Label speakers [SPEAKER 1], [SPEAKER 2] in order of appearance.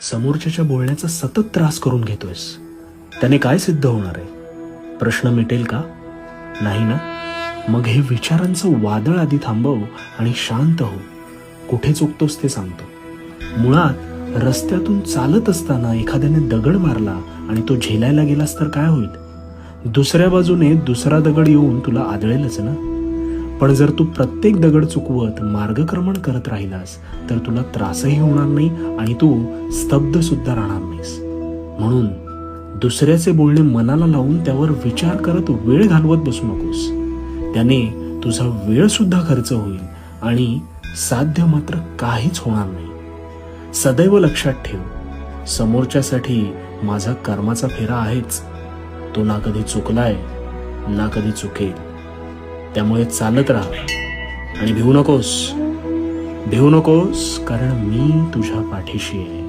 [SPEAKER 1] समोरच्याच्या बोलण्याचा सतत त्रास करून घेतोयस. त्याने काय सिद्ध होणार आहे? प्रश्न मिटेल का? नाही ना? मग हे विचारांचं वादळ आधी थांबव आणि शांत हो. कुठे चुकतोस ते सांगतो. मुळात रस्त्यातून चालत असताना एखाद्याने दगड मारला आणि तो झेलायला गेलास तर काय होईल? दुसऱ्या बाजूने दुसरा दगड येऊन तुला आदळेलच ना. पण जर तू प्रत्येक दगड चुकवत मार्गक्रमण करत राहिलास तर तुला त्रासही होणार नाही आणि तू स्तब्ध सुद्धा राहणार नाहीस. म्हणून दुसऱ्याचे बोलणे मनाला लावून त्यावर विचार करत वेळ घालवत बसू नकोस. त्याने तुझा वेळ सुद्धा खर्च होईल आणि साध्य मात्र काहीच होणार नाही. सदैव लक्षात ठेव, समोरच्यासाठी माझा कर्माचा फेरा आहेच. तो ना कधी चुकलाय ना कधी चुकेल. त्यामुळे चालत राहा आणि भिवू नकोस, कारण मी तुझ्या पाठीशी आहे.